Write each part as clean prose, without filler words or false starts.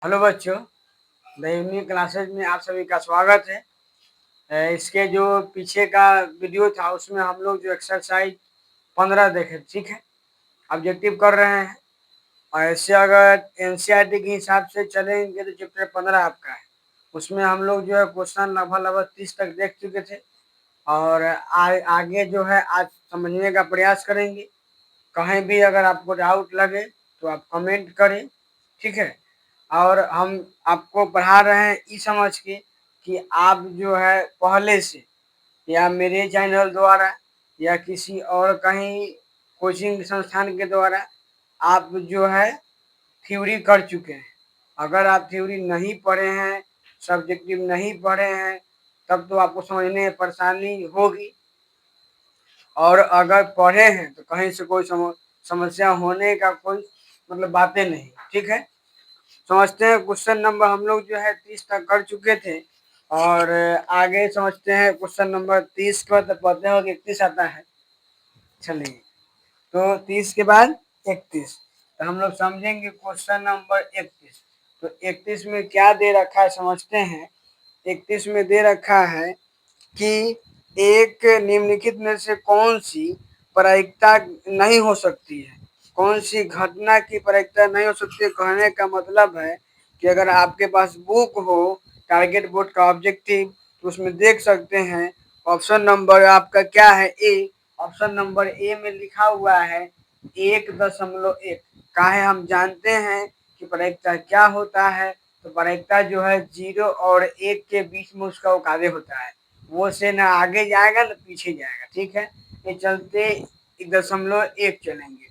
Hello बच्चों, the evening classes में आप सभी का स्वागत है। इसके जो पीछे का वीडियो था उसमें हम लोग जो एक्सरसाइज 15 देखे, ठीक है, ऑब्जेक्टिव कर रहे हैं। और ऐसे अगर एनसीईआरटी के हिसाब से चलेंगे तो चैप्टर 15 आपका है। उसमें हम लोग जो है क्वेश्चन लगभग 30 तक देख चुके थे। और आगे जो है आज समझने का प्रयास करेंगे। कहीं भी अगर आपको डाउट लगे तो आप कमेंट करें, ठीक है। और हम आपको पढ़ा रहे हैं इस समझ के कि आप जो है पहले से या मेरे चैनल द्वारा या किसी और कहीं कोचिंग संस्थान के द्वारा आप जो है थ्योरी कर चुके हैं। अगर आप थ्योरी नहीं पढ़े हैं, सब्जेक्टिव नहीं पढ़े हैं, तब तो आपको समझने में परेशानी होगी। और अगर पढ़े हैं तो कहीं से कोई समस्या होने का कोई मतलब बातें नहीं, ठीक है। समझते हैं क्वेश्चन नंबर हम लोग जो है 30 तक कर चुके थे। और आगे समझते हैं क्वेश्चन नंबर 30 को, तो पढ़ते हो कि 31 आता है। चलिए, तो 30 के बाद 31, तो हम लोग समझेंगे क्वेश्चन नंबर 31। तो 31 में क्या दे रखा है समझते हैं। 31 में दे रखा है कि एक निम्नलिखित में से कौन सी प्रायिकता नहीं हो सकती है, कौन सी घटना की प्रायिकता नहीं हो सकती है। कहने का मतलब है कि अगर आपके पास बुक हो टारगेट बोर्ड का ऑब्जेक्टिव, तो उसमें देख सकते हैं ऑप्शन नंबर आपका क्या है, ए। ऑप्शन नंबर ए में लिखा हुआ है 1.1 का है। हम जानते हैं कि प्रायिकता क्या होता है। तो प्रायिकता जो है 0 और 1 के बीच में उसका कार्य होता है। वो से ना आगे जाएगा ना पीछे जाएगा, ठीक है। ये चलते 1.1 चलेंगे।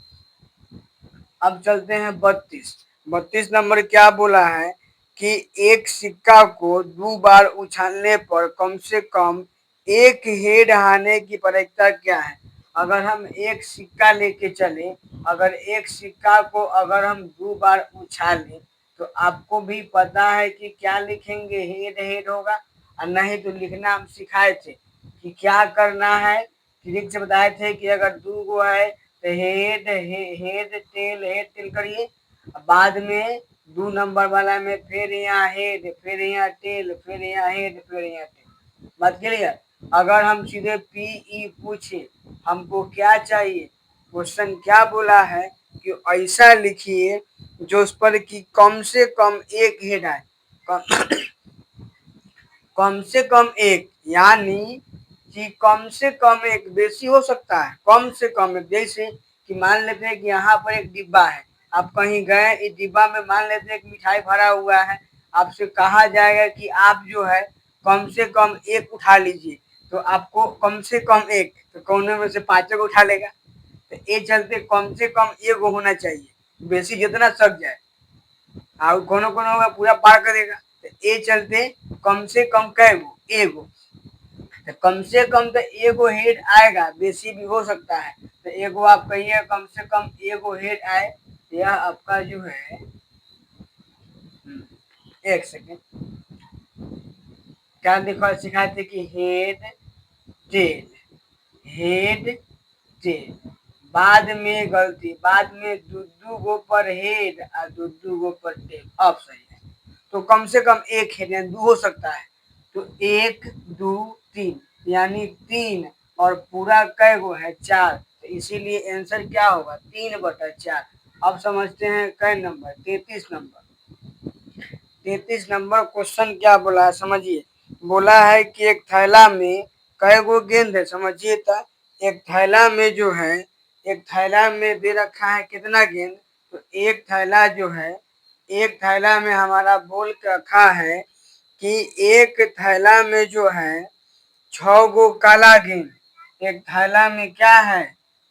अब चलते हैं 32। 32 नंबर क्या बोला है कि एक सिक्का को 2 बार उछालने पर कम से कम एक हेड आने की प्रायिकता क्या है। अगर हम एक सिक्का लेके चले, अगर एक सिक्का को अगर हम 2 बार उछालें, तो आपको भी पता है कि क्या लिखेंगे, हेड हेड होगा। और नहीं तो लिखना हम सिखाए थे कि क्या करना है। ट्रिक से बताए थे कि अगर 2 गो है तो हेड हेड टेल करिए। बाद में 2 नंबर वाला में फिर यहाँ हेड, फिर यहाँ टेल, फिर यहाँ हेड, फिर यहाँ टेल। बात क्लियर। अगर हम सीधे पीई पूछे हमको क्या चाहिए, क्वेश्चन क्या बोला है कि ऐसा लिखिए जो उस पर कि कम से कम एक हेड आए, कम से कम एक, यानी कि कम से कम एक, बेसी हो सकता है, कम से कम एक। जैसे कि मान लेते हैं कि यहाँ पर एक डिब्बा है, आप कहीं गए, इस डिब्बा में मान लेते हैं कि मिठाई भरा हुआ है। आपसे कहा जाएगा कि आप जो है कम से कम एक उठा लीजिए, तो आपको कम से कम एक, तो कोने में से 5 को उठा लेगा। तो ये चलते कम से कम एक होना चाहिए, बेसी जितना सक जाए और कोनो होगा पूरा पार करेगा। तो ये चलते कम से कम कैगो, एगो। तो कम से कम तो एगो हेड आएगा, बेसी भी हो सकता है। तो एगो आप कहिए कम से कम एगो हेड आए, यह आपका जो है, एक सेकेंड, क्या देखो सिखाए थे कि हेड टेल, हेड टेल। बाद में गलती, बाद में दू गो पर हेड और दू गो पर टेल, अब सही है। तो कम से कम एक हेड यानी 2 हो सकता है। तो 1 2 3 यानी 3, और पूरा कै गो है 4। तो इसीलिए आंसर क्या होगा 3/4। अब समझते हैं कै नंबर, 33 नंबर। 33 नंबर क्वेश्चन क्या बोला है समझिए। बोला है कि एक थैला में कै गो गेंद है, समझिए। था एक थैला में जो है, एक थैला में दे रखा है कितना गेंद। तो एक थैला जो है, एक थैला में हमारा बोल के रखा है कि एक थैला में जो है 6 गो काला गेंद। एक थैला में क्या है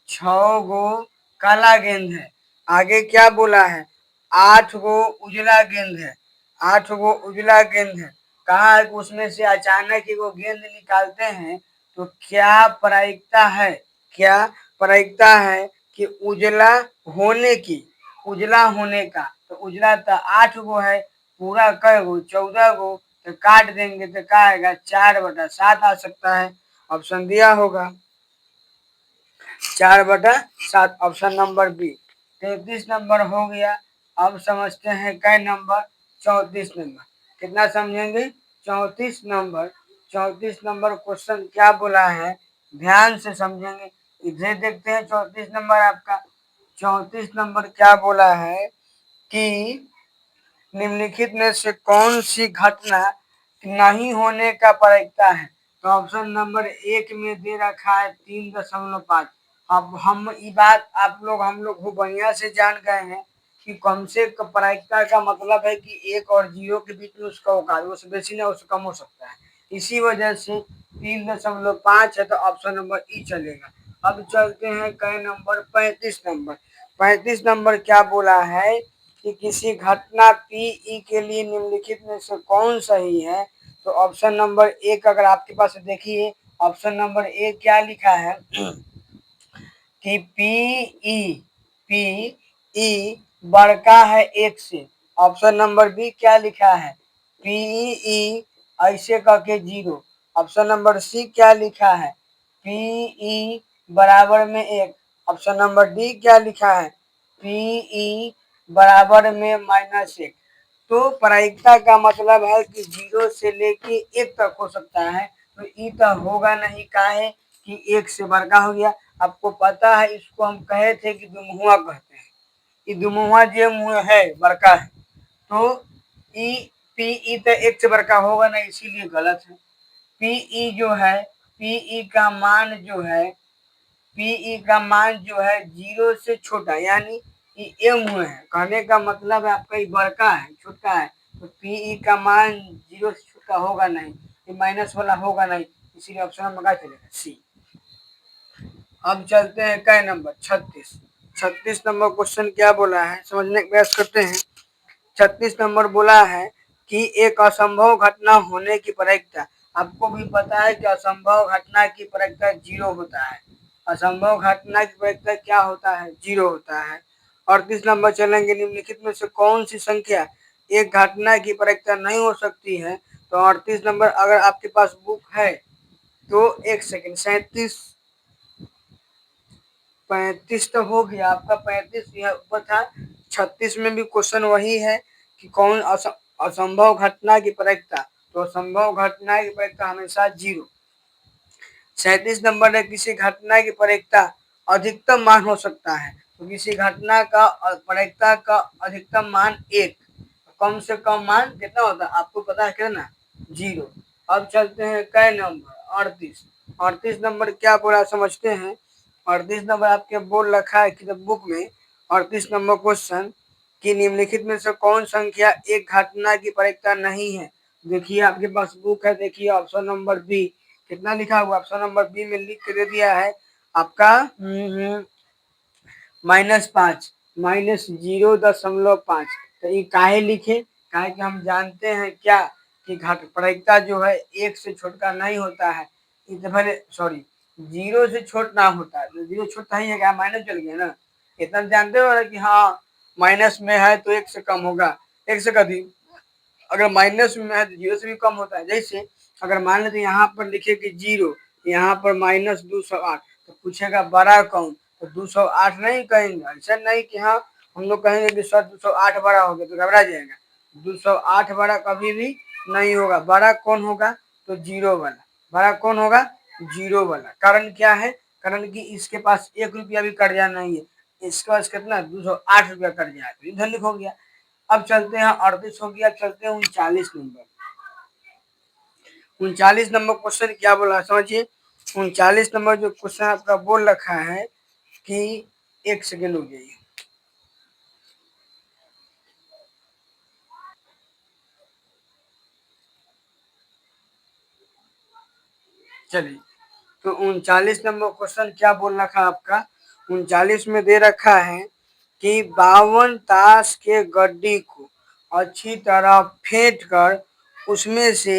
6 गो काला गेंद है। आगे क्या बोला है 8 गो उजला गेंद है, 8 गो उजला गेंद है। कहा है कि उसमें से अचानक ही वो गेंद निकालते हैं तो क्या प्रायिकता है, क्या प्रायिकता है कि उजला होने की, उजला होने का। तो उजला तो 8 गो है, पूरा कै गो 14 गो। तो काट देंगे तो क्या आएगा 4/7 आ सकता है। ऑप्शन दिया होगा 4/7, ऑप्शन नंबर बी। 33 नंबर हो गया। अब समझते हैं कै नंबर, 34 नंबर। कितना समझेंगे? 34 नंबर। 34 नंबर क्वेश्चन क्या बोला है, ध्यान से समझेंगे। इधर देखते हैं 34 नंबर आपका। 34 नंबर क्या बोला है कि निम्नलिखित में से कौन सी घटना नहीं होने का प्रायिकता है? तो ऑप्शन नंबर 1 में दे रखा है 3.5। अब ये बात हम लोग खूब बढ़िया से जान गए हैं कि कम से कम प्रायिकता का मतलब है कि 1 और 0 के बीच में उसका औकात, उससे बेसी ना उससे कम हो सकता है। इसी वजह से 3.5 है, तो ऑप्शन नंबर ई चलेगा। अब चलते हैं क नंबर 35 नंबर। 35 नंबर क्या बोला है कि किसी घटना पी ई के लिए निम्नलिखित में से कौन सही है? तो ऑप्शन नंबर 1 अगर आपके पास देखिए, ऑप्शन नंबर 1 क्या लिखा है कि पी ई बड़का है 1 से। ऑप्शन नंबर बी क्या लिखा है, पी ई ऐसे करके 0। ऑप्शन नंबर सी क्या लिखा है, पी ई बराबर में 1। ऑप्शन नंबर डी क्या लिखा है, पी ई बराबर में -1। तो प्रायिकता का मतलब है कि 0 से लेके 1 तक हो सकता है, तो ई तो होगा नहीं, काहे कि 1 से बड़का हो गया। आपको पता है इसको हम कहे थे कि दुमुआ कहते हैं, ये दुमुआ जो मुँह है बड़का है, तो ई पी ई तो 1 से बड़का होगा नहीं, इसीलिए गलत है। पी ई जो है, पी ई का मान जो है, पी का मान जो है 0 से छोटा, यानी ये एम है, कहने का मतलब है आपका ये बड़का है, छोटा है, तो पी का मान 0 से छोटा होगा नहीं, ये माइनस वाला होगा नहीं, इसीलिए ऑप्शन नंबर क्या चलेगा, सी। अब चलते हैं क नंबर 36। 36 नंबर क्वेश्चन क्या बोला है, समझने का प्रयास करते हैं। 36 नंबर बोला है कि एक असंभव घटना होने की प्रायिकता, आपको भी पता है कि असंभव घटना की प्रायिकता 0 होता है। असंभव घटना की प्रायिकता क्या होता है, 0 होता है। 38 नंबर चलेंगे, निम्नलिखित में से कौन सी संख्या एक घटना की प्रायिकता नहीं हो सकती है? तो 38 नंबर अगर आपके पास बुक है तो एक सेकंड, 37 35 तो हो गया आपका, 35 यहाँ ऊपर था। 36 में भी क्वेश्चन वही है कि कौन असंभव घटना की प्रायिकता, तो असंभव घटना की प्रायिकता हमेशा 0। 37 नंबर है किसी घटना की प्रायिकता अधिकतम मान हो सकता है, तो किसी घटना का प्रायिकता का अधिकतम मान 1, कम से कम मान कितना होता है आपको पता है कितना, 0। अब चलते हैं क नंबर 38। 38 नंबर क्या बोला समझते हैं। 38 नंबर आपके बोल रखा है कि बुक में 38 नंबर क्वेश्चन कि निम्नलिखित में से कौन संख्या एक घटना की प्रायिकता नहीं है? देखिए आपके पास बुक है, देखिए ऑप्शन नंबर बी कितना लिखा हुआ, ऑप्शन नंबर बी में लिख के दे दिया है आपका -5 -0.5। तो ये काहे लिखे, काहे कि हम जानते हैं क्या कि घट प्रायिकता जो है 1 से छोटा नहीं होता है, इतने सॉरी 0 से छोटा होता है, तो 0 छोटा ही है क्या, माइनस चल गया ना, इतना जानते हो ना कि हाँ माइनस में है तो 1 से कम होगा, 1 से कभी अगर माइनस में है तो 0 से भी कम होता है। जैसे अगर मान लेते यहाँ पर लिखे कि 0, यहाँ पर -208, तो पूछेगा बड़ा कौन, तो 208 नहीं कहेंगे, ऐसा नहीं कि हाँ हम लोग कहेंगे कि सर 208 बड़ा हो गया तो घबरा जाएगा। 208 बड़ा कभी भी नहीं होगा, बड़ा कौन होगा, तो 0 वाला। बड़ा कौन होगा, 0 वाला। कारण क्या है, कारण कि इसके पास 1 रुपया भी कर्जा नहीं है, इसके पास कितना 208 रुपया कर्जा है, तो इधर लिखो गया। अब चलते हैं 38 हो गया, चलते हैं 39 नंबर। 39 नंबर क्वेश्चन क्या बोला समझिए। 39 नंबर जो क्वेश्चन आपका बोल रखा है कि एक सेकेंड हो गई, चलिए। तो 39 नंबर क्वेश्चन क्या बोल रखा आपका, 39 में दे रखा है कि 52 ताश के गड्डी को अच्छी तरह फेंट कर उसमें से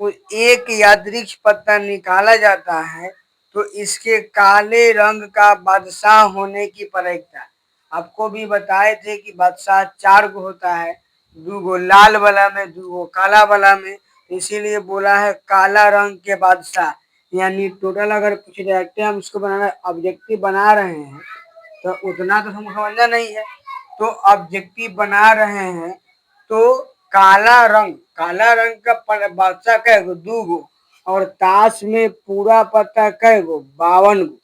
एक यादृक्ष पत्ता निकाला जाता है, तो इसके काले रंग का बादशाह होने की प्रायिकता। आपको भी बताए थे कि बादशाह 4 गो होता है, 2 गो लाल वाला में, 2 गो काला वाला में, इसीलिए बोला है काला रंग के बादशाह। यानी टोटल अगर कुछ डायरेक्ट हम इसको बनाना ऑब्जेक्टिव बना रहे हैं तो उतना तो हमको समझना नहीं है, तो ऑब्जेक्टिव बना रहे हैं तो काला रंग का बच्चा कै गो 2 गो, और ताश में पूरा पत्ता कै गो 52 गो,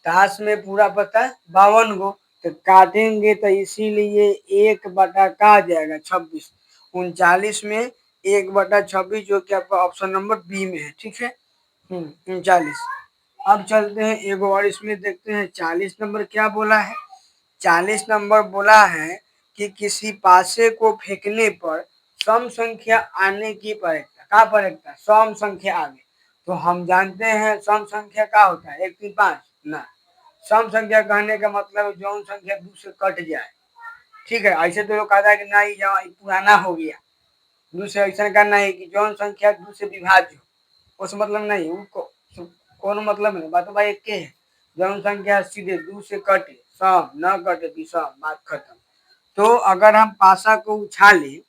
ताश में पूरा पत्ता 52 गो, तो काटेंगे तो इसीलिए 1/का आ जाएगा 26, 39 में 1/26, जो कि आपका ऑप्शन नंबर बी में है। ठीक है, 39। अब चलते हैं एक और इसमें देखते हैं 40 नंबर क्या बोला है। 40 नंबर बोला है कि किसी पासे को फेंकने पर सम संख्या आने की परीक्षा, क्या परीक्षा, सम संख्या आगे। तो हम जानते हैं सम संख्या क्या होता है, 1 3 5 ना। सम संख्या कहने का मतलब जौन संख्या 2 से कट जाए। ठीक है, ऐसे तो लोग कहता है कि नहीं ये पुराना हो गया, 2 से ऐसा करना है कि जौन संख्या 2 से विभाज्य हो, उस मतलब नहीं, कौन मतलब नहीं, बात भाई एक है। जौन संख्या सीधे 2 से कटे, सम न कटे विषम, बात खत्म। तो अगर हम पासा को उछाले,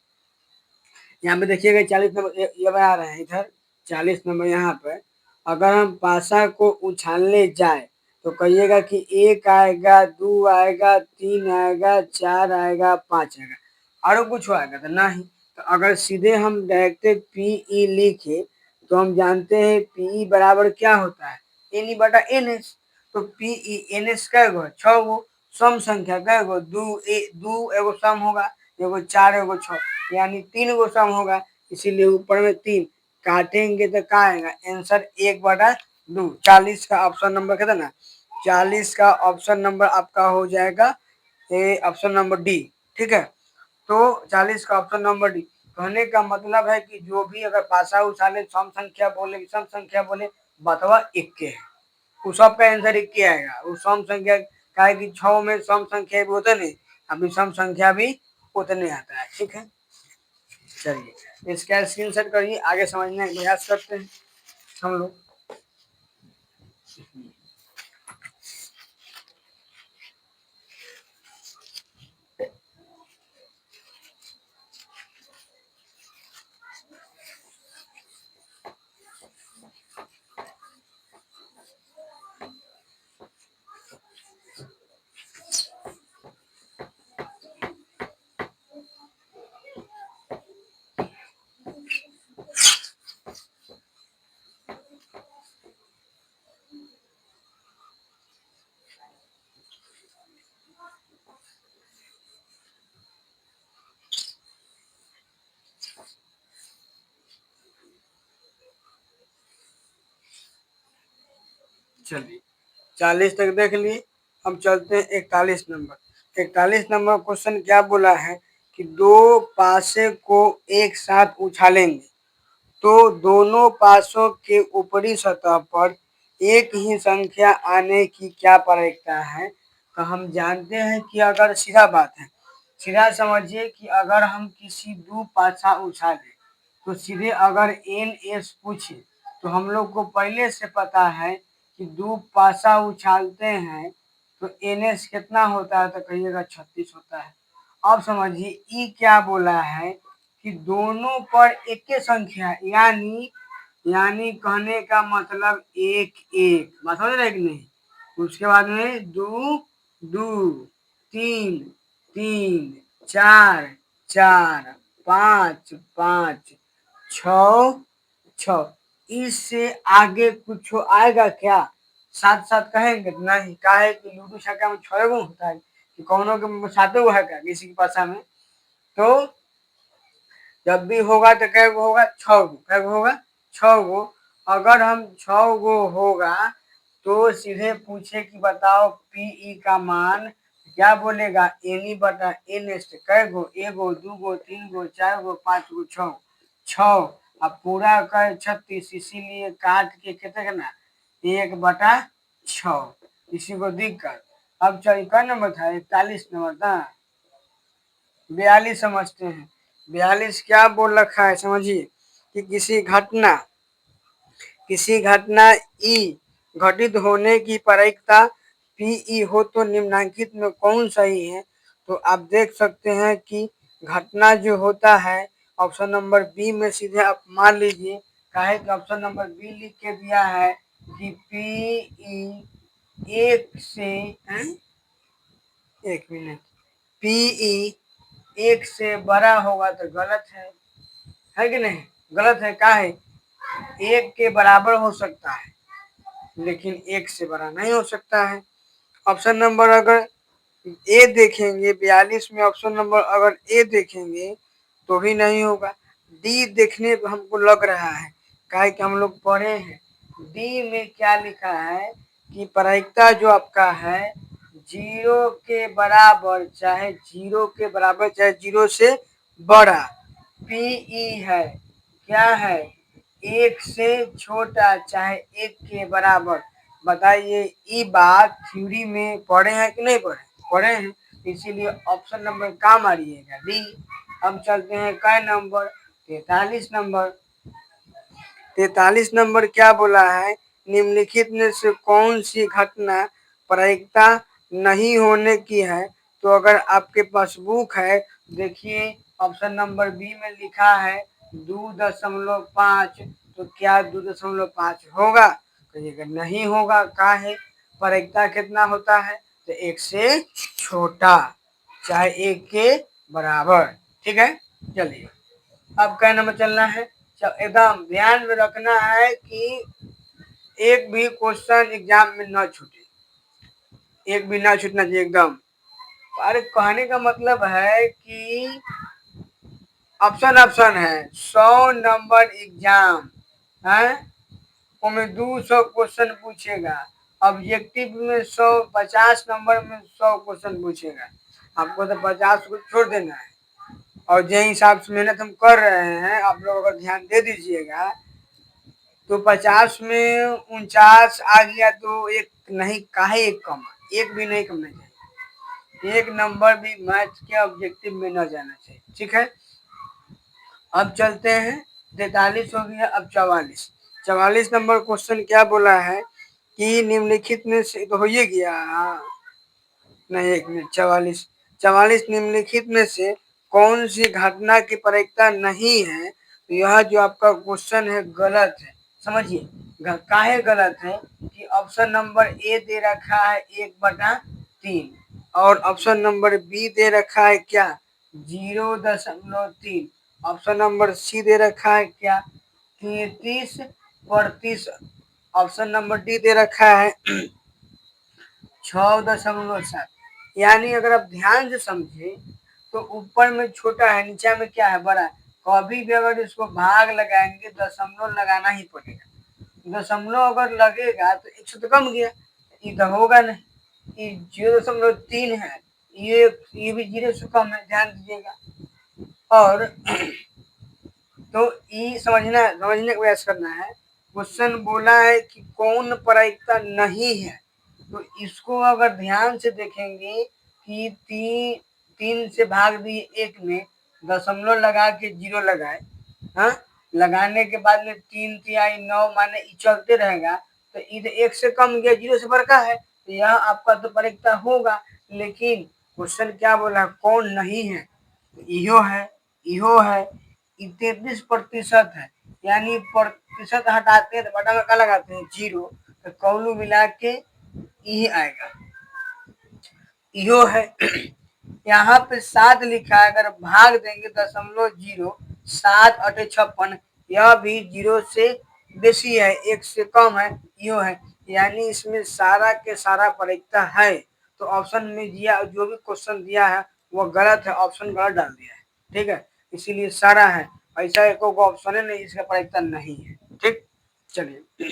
यहाँ पे देखिएगा 40 नंबर ये बना रहे हैं इधर, 40 नंबर यहाँ पर अगर हम पासा को उछालने जाए तो कहिएगा कि 1 आएगा, 2 आएगा, 3 आएगा, 4 आएगा, 5 आएगा, और कुछ आएगा तो नहीं। तो अगर सीधे हम डायरेक्ट पीई लिखे तो हम जानते हैं पीई बराबर क्या होता है, N/NS। तो पीई NS कै गो, 6 गो, सम संख्या कै गो, 2 एगो सम होगा, एगो 4 एगो 6, यानी 3 गो सम होगा, इसीलिए ऊपर में 3 काटेंगे तो क्या आएगा आंसर 1/2। 40 का ऑप्शन नंबर कितना, 40 का ऑप्शन नंबर आपका हो जाएगा ऑप्शन नंबर डी। ठीक है, तो 40 का ऑप्शन नंबर डी। कहने का मतलब है कि जो भी अगर पासा उछाले, सम संख्या बोले, विषम संख्या बोले, बतवा इक्के है, वो सबका आंसर इक्के आएगा। वो सम संख्या का है कि 6 में सम संख्या भी होता नहीं, अब विषम संख्या भी उतने आता है। ठीक है, चलिए इसका स्क्रीनशॉट करिए, आगे समझने का प्रयास करते हैं हम लोग। चलिए 40 तक देख लिए, हम चलते हैं 41 नंबर। 41 नंबर क्वेश्चन क्या बोला है कि 2 पासे को एक साथ उछालेंगे तो दोनों पासों के ऊपरी सतह पर एक ही संख्या आने की क्या प्रायिकता है। तो हम जानते हैं कि अगर सीधा बात है, सीधा समझिए कि अगर हम किसी 2 पासा उछाले तो सीधे अगर NS पूछे तो हम लोग को पहले से पता है कि 2 पासा उछालते हैं तो NS कितना होता है, तो कहिएगा 36 होता है। अब समझिए ई क्या बोला है कि दोनों पर एक ही संख्या, यानी कहने का मतलब 1 1, बात समझ रहे कि नहीं। उसके बाद में 2 2, 3 3, 4 4, 5 5, 6 6, इससे आगे कुछ आएगा क्या, साथ साथ कहेंगे नहीं, काहे कि लूडो छक्का में 6 गो होता है कि कौनों के 7 गो है क्या किसी के पासा में। तो जब भी होगा तो कै गो होगा, 6 गो, कै गो होगा 6 गो। अगर हम 6 गो होगा तो सीधे पूछे कि बताओ पीई का मान, क्या बोलेगा NE/NS, कै गो, 1 गो, 2 गो, 3 गो, 4 गो, 5 गो, 6 6, अब पूरा कर 36, इसीलिए काट के कितना 1/6, इसी को दिक्कत। अब चलिए कै नंबर था, 41 नंबर था, 42 समझते हैं। 42 क्या बोल रखा है समझिए कि किसी घटना ई घटित होने की प्रायिकता पीई हो तो निम्नलिखित में कौन सही है। तो आप देख सकते हैं कि घटना जो होता है ऑप्शन नंबर बी में सीधे आप मान लीजिए, काहे कि ऑप्शन नंबर बी लिख के दिया है कि पीई 1 से 1 मिनट, पीई 1 से बड़ा होगा तो गलत है कि नहीं? गलत है, क्या है? 1 के बराबर हो सकता है लेकिन 1 से बड़ा नहीं हो सकता है। ऑप्शन नंबर अगर ए देखेंगे 42 में, ऑप्शन नंबर अगर ए देखेंगे तो भी नहीं होगा। डी देखने पे हमको लग रहा है, काहे कि हम लोग पढ़े हैं। डी में क्या लिखा है कि प्रायिकता जो आपका है 0 के बराबर चाहे 0 के बराबर चाहे 0 से बड़ा, पीई है, क्या है? 1 से छोटा चाहे 1 के बराबर। बताइए, ये बात थ्योरी में पढ़े हैं कि नहीं पढ़े? पढ़े हैं, इसीलिए ऑप्शन नंबर क्या मारिएगा? डी। हम चलते हैं कै नंबर? 43 नंबर। 43 नंबर क्या बोला है? निम्नलिखित में से कौन सी घटना प्रायिकता नहीं होने की है? तो अगर आपके पास बुक है, देखिए ऑप्शन नंबर बी में लिखा है 2.5, तो क्या 2.5 होगा? कहिएगा नहीं होगा। क्या है? प्रायिकता कितना होता है? तो 1 से छोटा चाहे 1 के बराबर। ठीक है, चलिए अब क्या नंबर चलना है? एकदम ध्यान में रखना है कि एक भी क्वेश्चन एग्जाम में न छूटे, एक भी ना छूटना चाहिए एकदम। अरे कहने का मतलब है कि ऑप्शन ऑप्शन है, 100 नंबर एग्जाम है, उसमें 200 क्वेश्चन पूछेगा। ऑब्जेक्टिव में 150 नंबर में 100 क्वेश्चन पूछेगा। आपको तो 50 को छोड़ देना है। और जिस हिसाब से मेहनत हम कर रहे हैं, आप लोग अगर ध्यान दे दीजिएगा तो 50 में 49 आ गया तो एक नहीं, काहे एक कम? एक भी नहीं कमना चाहिए, एक नंबर भी मैथ के ऑब्जेक्टिव में न जाना चाहिए। ठीक है, अब चलते हैं। 43 हो गया, अब 44। 44 नंबर क्वेश्चन क्या बोला है कि निम्नलिखित में से, तो हो ही गया, नहीं एक मिनट। 44 निम्नलिखित में से कौन सी घटना की प्रायिकता नहीं है? तो यह जो आपका क्वेश्चन है गलत है। समझिए काहे गलत है कि ऑप्शन नंबर ए दे रखा है 1/3 और ऑप्शन नंबर बी दे रखा है क्या? 0.3। ऑप्शन नंबर सी दे रखा है क्या? 33%। ऑप्शन नंबर डी दे रखा है 6.7। यानी अगर आप ध्यान से समझे तो ऊपर में छोटा है, नीचे में क्या है? बड़ा है। कभी भी अगर इसको भाग लगाएंगे दशमलव लगाना ही पड़ेगा। दशमलव अगर लगेगा तो 1 से तो कम गया, इधर होगा नहीं। ये 0.3 है, ये भी 0 से कम है, ध्यान दीजिएगा। और तो ये समझने का प्रयास करना है। क्वेश्चन बोला है कि कौन प्रायिकता नहीं है, तो इसको अगर ध्यान से देखेंगे कि 3 से भाग दिए 1 में, दशमलव लगा के 0 लगाए, हाँ, लगाने के बाद में 3 तिहाई 9 माने चलते रहेगा, तो इधर 1 से कम गया, 0 से बड़का है, तो यह आपका तो प्रायिकता होगा। लेकिन क्वेश्चन क्या बोला? कौन नहीं है? तो इहो है 33% है। यानी प्रतिशत हटाते हैं तो बटा में क्या लगाते हैं? 0। तो कौलू मिला के यही आएगा, इहो है। यहाँ पे 7 लिखा है, अगर भाग देंगे 0.0, 7×8 = 56, यह भी 0 से बेसी है, 1 से कम है, इहो है। यानी इसमें सारा के सारा प्रायिकता है। तो ऑप्शन में दिया जो भी क्वेश्चन दिया है वो गलत है, ऑप्शन गलत डाल दिया है। ठीक है, इसीलिए सारा है, ऐसा एक ऑप्शन है नहीं इसका प्रायिकता नहीं है। ठीक, चलिए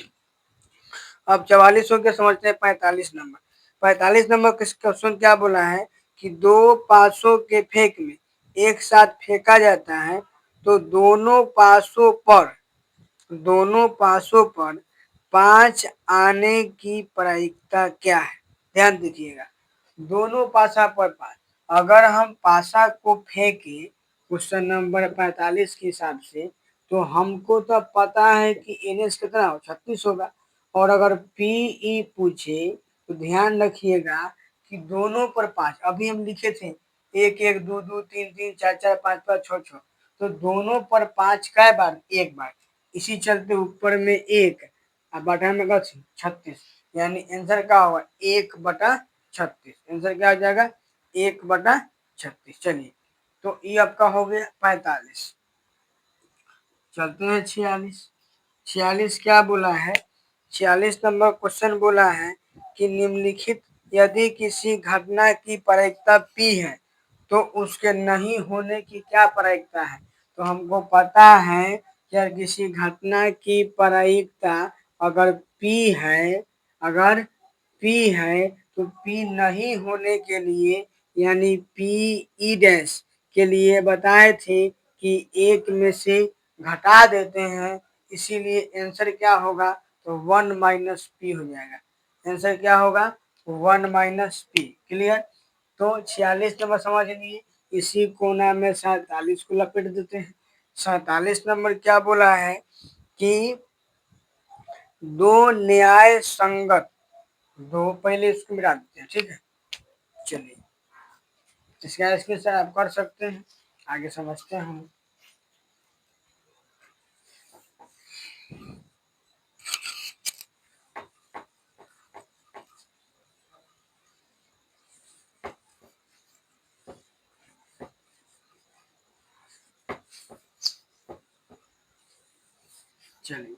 अब 44 हो गया, समझते हैं 45 नंबर। 45 नंबर क्वेश्चन क्या बोला है कि 2 पासों के फेंक में एक साथ फेंका जाता है तो दोनों पासों पर 5 आने की प्रायिकता क्या है? ध्यान दीजिएगा, दोनों पासा पर 5। अगर हम पासा को फेंके क्वेश्चन नंबर 45 के हिसाब से, तो हमको तो पता है कि NH कितना हो, 36 होगा। और अगर PE पूछे तो ध्यान रखिएगा कि दोनों पर 5, अभी हम लिखे थे 1 1 2 2 3 3 4 4 5 5 6 6, तो दोनों पर 5 कै बार? एक बार। इसी चलते ऊपर में 1 और बटा में 36, यानी आंसर क्या होगा? 1/36। आंसर क्या हो जाएगा? 1/36। चलिए तो ये आपका हो गया 45। चलते हैं 46। 46 क्या बोला है? 46 नंबर क्वेश्चन बोला है कि निम्नलिखित यदि किसी घटना की प्रायिकता P है तो उसके नहीं होने की क्या प्रायिकता है? तो हमको पता है कि अगर किसी घटना की प्रायिकता अगर P है, अगर P है तो P नहीं होने के लिए यानी P ई डैश के लिए बताए थे कि एक में से घटा देते हैं, इसीलिए आंसर क्या होगा? तो 1 माइनस पी हो जाएगा। आंसर क्या होगा? 1 माइनस पी। क्लियर? तो 46 नंबर समझ लिए। इसी कोना में 47 को लपेट देते हैं। 47 नंबर क्या बोला है कि दो न्याय संगत, दो पहले इसको मिटा देते हैं, ठीक है। चलिए इसका स्क्रीनशॉट आप कर सकते हैं, आगे समझते हैं हम। चलिए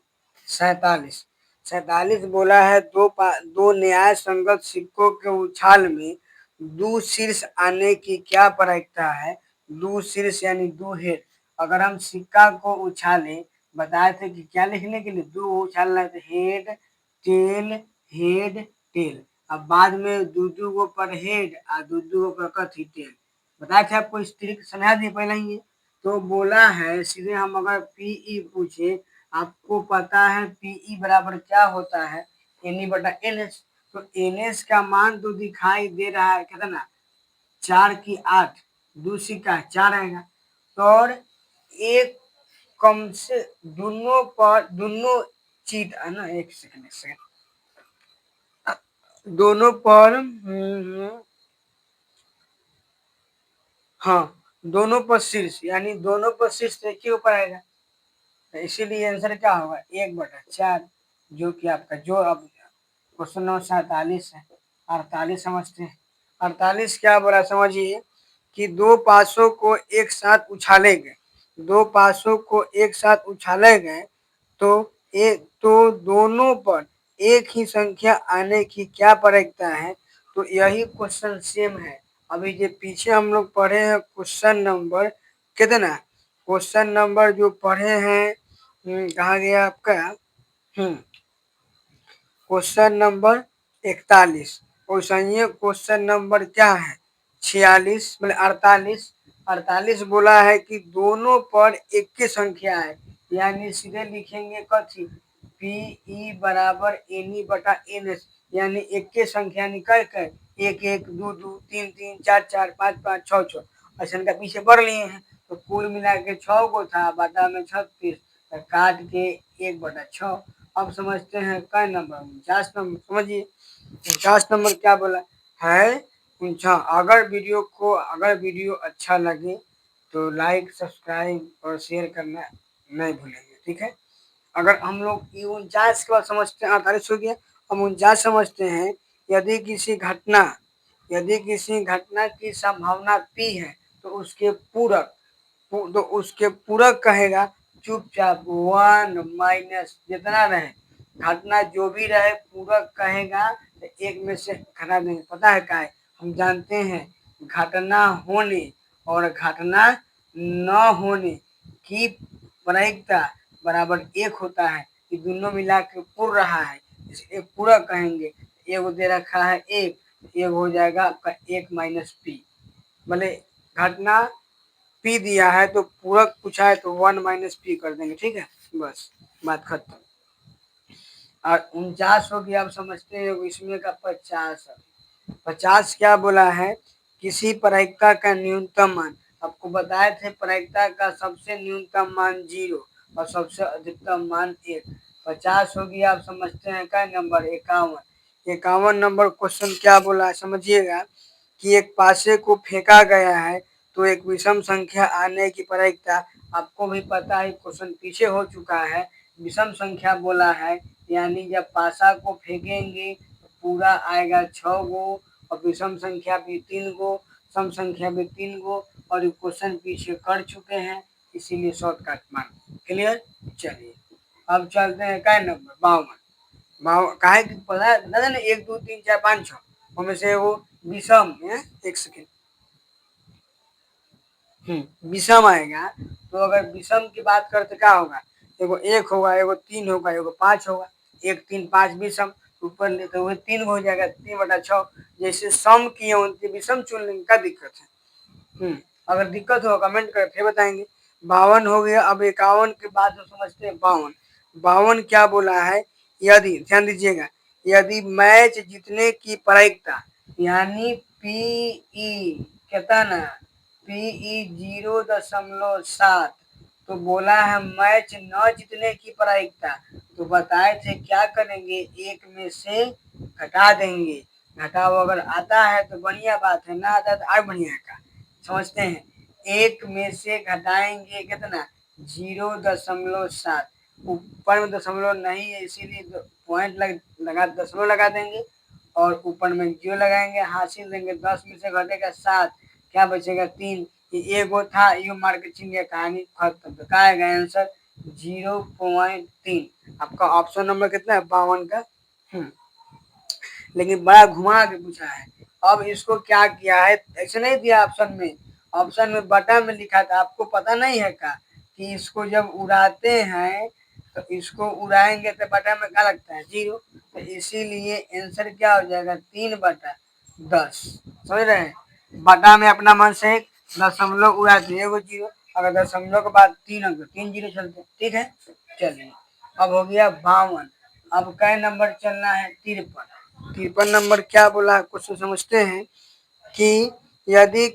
47। 47 बोला है दो न्याय संगत सिक्कों के उछाल में दो शीर्ष आने की क्या प्रायिकता है? दो शीर्ष यानी दो हेड। अगर हम सिक्का को उछाले, बताए थे कि क्या लिखने के लिए? दो उछालना है, हेड टेल, हेड टेल। अब बाद में दो गो पर हेड और दो गो पर कथी टेल। बताए थे आपको, इस तरीके समझा दिए पहले ही। तो बोला है सीधे हम अगर पीई पूछे, आपको पता है पीई बराबर क्या होता है? एन ई बटा एन एच। तो एन एच का मान तो दिखाई दे रहा है कितना? 4 की 8, दो सिक्का 4 आएगा। तो और एक कम से दोनों पर दोनों चीट है ना, एक सेकंड दोनों पर हाँ, दोनों पर शीर्ष यानी दोनों पर शीर्ष एक ही ऊपर आएगा। तो इसीलिए आंसर क्या होगा? 1/4, जो कि आपका जो अब क्वेश्चन नंबर 47 है। 48 समझते हैं। 48 क्या बोला समझिए कि दो पासों को एक साथ उछाले गए, दो पासों को एक साथ उछाले गए तो दोनों पर एक ही संख्या आने की क्या प्रायिकता है? तो यही क्वेश्चन सेम है। अभी जो पीछे हम लोग पढ़े हैं क्वेश्चन नंबर कितना? क्वेश्चन नंबर जो पढ़े हैं कहाँ गया आपका? Question number 41। और ये क्वेश्चन नंबर क्या है? 46 मतलब 48। 48 बोला है कि दोनों पर एक की संख्या है, यानी सीधे लिखेंगे कथी? पी ई बराबर एन ई बटा एन एस, यानी एक के संख्या निकल कर एक एक, दो दो, तीन तीन, चार चार, पाँच पाँच, छः छः ऐसा का पीछे बढ़ लिए हैं। तो कुल मिला के 6 को था, बटा में 36, काट के 1/6। अब समझते हैं कै नंबर? 49 नंबर। समझिए 49 नंबर क्या बोला है? 49। अगर वीडियो अच्छा लगे तो लाइक, सब्सक्राइब और शेयर करना नहीं भूलेंगे, ठीक है। अगर हम लोग 49 के बाद समझते हैं, 48 हो गया, हम 49 समझते हैं। यदि किसी घटना की संभावना P है तो उसके पूरक कहेगा चुपचाप 1 माइनस जितना रहे, घटना जो भी रहे पूरक कहेगा तो एक में से घटा देंगे। पता है क्या है? हम जानते हैं घटना होने और घटना न होने की प्रायिकता बराबर 1 होता है। ये दोनों मिला के पूर रहा है, इसलिए पूरक कहेंगे। एगो दे रखा है 1, एक हो जाएगा आपका 1 माइनस पी। भले घटना पी दिया है तो पूरक पूछा है तो 1 माइनस पी कर देंगे, ठीक है। बस बात खत्म। और 49 हो गया, आप समझते हैं इसमें का 50। 50 क्या बोला है? किसी प्रायिकता का न्यूनतम मान। आपको बताए थे प्रायिकता का सबसे न्यूनतम मान 0 और सबसे अधिकतम मान 1। 50 हो गया, आप समझते हैं क्या नंबर? 51। 51 नंबर क्वेश्चन क्या बोला समझिएगा कि एक पासे को फेंका गया है तो एक विषम संख्या आने की प्रायिकता। आपको भी पता है क्वेश्चन पीछे हो चुका है। विषम संख्या बोला है यानी जब पासा को फेंकेंगे तो पूरा आएगा 6 गो और विषम संख्या भी 3 गो, सम संख्या भी 3 गो। और ये क्वेश्चन पीछे कर चुके हैं, इसीलिए शॉर्टकट मार्क। क्लियर? चलिए अब चलते हैं क्या नंबर 52। काहे कि पता है ना 1 2 3 4 5 6 उनमें से वो विषम है। एक सेकेंड, विषम आएगा। तो अगर विषम की बात करते क्या होगा, एगो 1 होगा, एगो 3 होगा, एगो 5 होगा। 1 3 5 विषम, ऊपर लेते हुए 3 हो जाएगा, 3/6। जैसे सम किए उनके विषम चुन लेंगे, क्या दिक्कत है? अगर दिक्कत हो कमेंट कर फिर बताएंगे। 52 हो गया। अब 51 के बाद हम समझते हैं 52। 52 क्या बोला है, यदि ध्यान दीजिएगा, यदि मैच जीतने की प्रायिकता यानी पीई कहता ना, पीई 0.7, तो बोला है मैच न जीतने की प्रायिकता। तो बताए थे क्या करेंगे, एक में से घटा देंगे। घटाव अगर आता है तो बढ़िया बात है, ना आता है तो और बढ़िया का। समझते हैं, 1 में से घटाएंगे कितना, 0.7। ऊपर में दशमलव नहीं है, इसीलिए पॉइंट लगा दशमलव लगा देंगे, और ऊपर में 0 लगाएंगे, हासिल देंगे। 10 में से घटेगा 7, क्या बचेगा 3। ये एगो था, ये मार के चिन्ह गया, कहानी खत्म। तो क्या आएगा आंसर, 0.3। आपका ऑप्शन नंबर कितना है, 52 का। लेकिन बड़ा घुमा के पूछा है। अब इसको क्या किया है, ऐसे नहीं दिया ऑप्शन में, ऑप्शन में बटा में लिखा था। आपको पता नहीं है का कि इसको जब उड़ाते हैं तो इसको उड़ाएंगे तो बटा में क्या लगता है, 0। तो इसीलिए आंसर क्या हो जाएगा, 3/10। समझ रहे हैं, बटा में अपना मन से एक दशमलव उड़ा दिए, एगो 0। अगर दशमलव के बाद 3 अंक, 3 0 चलते, ठीक है। चलिए अब हो गया 52। अब कै नंबर चलना है, 53। 53 नंबर क्या बोला है, कुछ समझते हैं कि यदि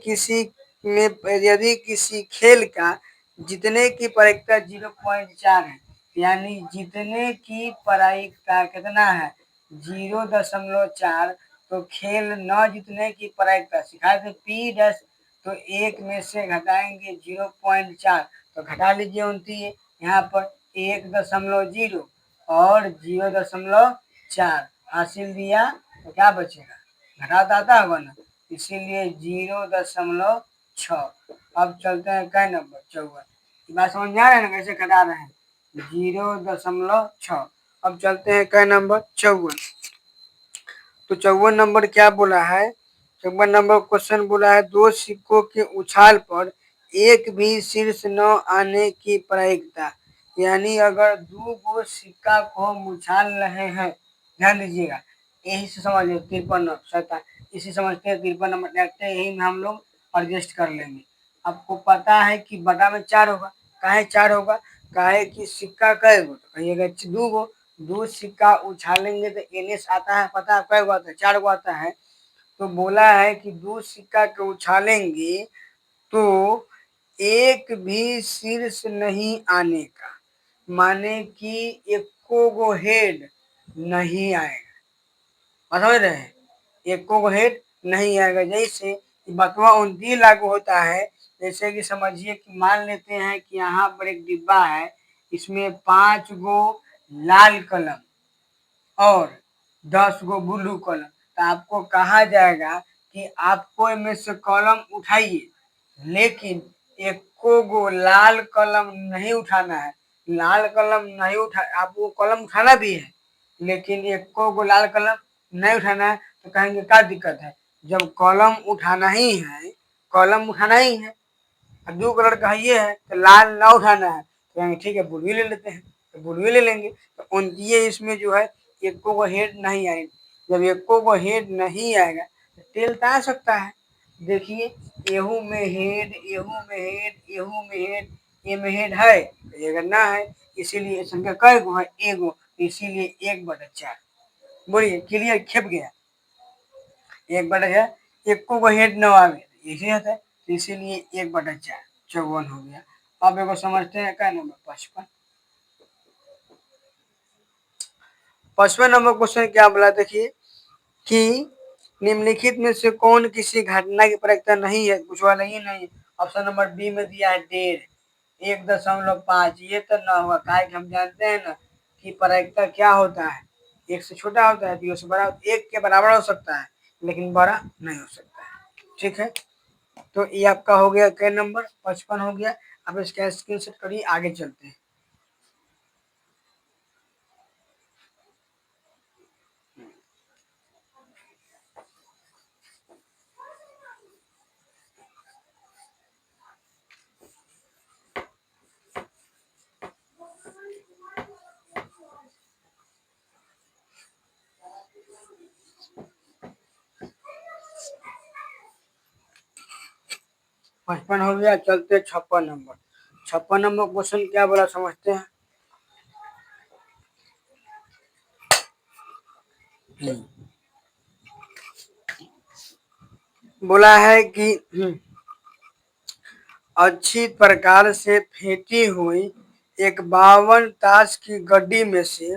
किसी खेल का जीतने की प्रायिकता 0.4 है, यानी जीतने की प्रायिकता कितना है, 0.4, तो खेल न जीतने की प्रायिकता सिखाए थे पी डैश। तो 1 में से घटाएंगे 0.4, तो घटा लीजिए 29। यहाँ पर 1.0 और 0.4 हासिल दिया, तो क्या बचेगा, घटाता आता होगा ना, इसीलिए 0.6। अब चलते हैं क्या नंबर 54। बात समझ में आ रहा है ना, कैसे घटा रहे हैं, 0.6। अब चलते हैं क्या नंबर 54। तो 54 नंबर क्या बोला है, 54 नंबर क्वेश्चन बोला है, दो सिक्कों के उछाल पर एक भी शीर्ष न आने की प्रायिकता। यानी अगर 2 गो सिक्का को हम उछाल रहे हैं, ध्यान दीजिएगा, यही से समझ लो 53 इसी समझते हैं 53 नंबर देखते हैं, यही में हम लोग एडजस्ट कर लेंगे। आपको पता है कि बटा में 4 होगा, काहे 4 होगा, काहे कि सिक्का कै गो, तो कहिएगा 2 गो। 2 सिक्का उछालेंगे तो एनएस आता है, पता है कै गो आता है, 4 गो आता है। तो बोला है कि 2 सिक्का के उछालेंगे तो एक भी शीर्ष नहीं आने का, माने कि एको गो हेड नहीं आएगा। समझ रहे हैं, एको गो हेड नहीं आएगा। जैसे बतवा 29 लागू होता है, जैसे कि समझिए कि मान लेते हैं कि यहाँ पर एक डिब्बा है, इसमें 5 गो लाल कलम और 10 गो ब्लू कलम। तो आपको कहा जाएगा कि आपको इनमें से कलम उठाइए, लेकिन एको गो लाल कलम नहीं उठाना है। लाल कलम नहीं उठा, आपको कलम उठाना भी है, लेकिन एको गो लाल कलम नहीं उठाना है। तो कहेंगे क्या दिक्कत है, जब कलम उठाना ही है, कलम उठाना ही है, ब्लू कलर का ये है तो लाल ना उठाना है, तो कहेंगे ठीक है ब्लू ले लेते हैं, तो ब्लू ले लेंगे। तो उनकी इसमें जो है एको को हेड नहीं आएगा। जब एको को हेड नहीं आएगा तो टेल तो आ सकता है। देखिए एहू में हेड, एहू में हेड, एहू में हेड, ये में हेड है, ये अगर ना है, इसीलिए संख्या कै गो है, एगो, इसीलिए 1/4। बोलिए क्लियर, खेप गया, 1/4, एको को हेड न आवे इसी होता है, तो इसीलिए 1/4। 54 हो गया। अब एगो समझते हैं क्या नंबर 55। 55 नंबर क्वेश्चन क्या बोला, देखिए कि निम्नलिखित में से कौन किसी घटना की प्रायिकता नहीं है, कुछ वाला ही नहीं। ऑप्शन नंबर बी में दिया है 1.5, 1.5, ये तो ना हुआ, काहे कि हम जानते हैं ना कि प्रायिकता क्या होता है, 1 से छोटा होता है, 0 से बड़ा, 1 के बराबर हो सकता है लेकिन बड़ा नहीं हो सकता है, ठीक है। तो ये आपका हो गया कै नंबर 55 हो गया। अब इसका स्क्रीनशॉट करिए, आगे चलते हैं। पचपन हो गया, चलते 56 नंबर। 56 नंबर क्वेश्चन क्या बोला समझते हैं। बोला है कि अच्छी प्रकार से फेंटी हुई एक 52 ताश की गड्डी में से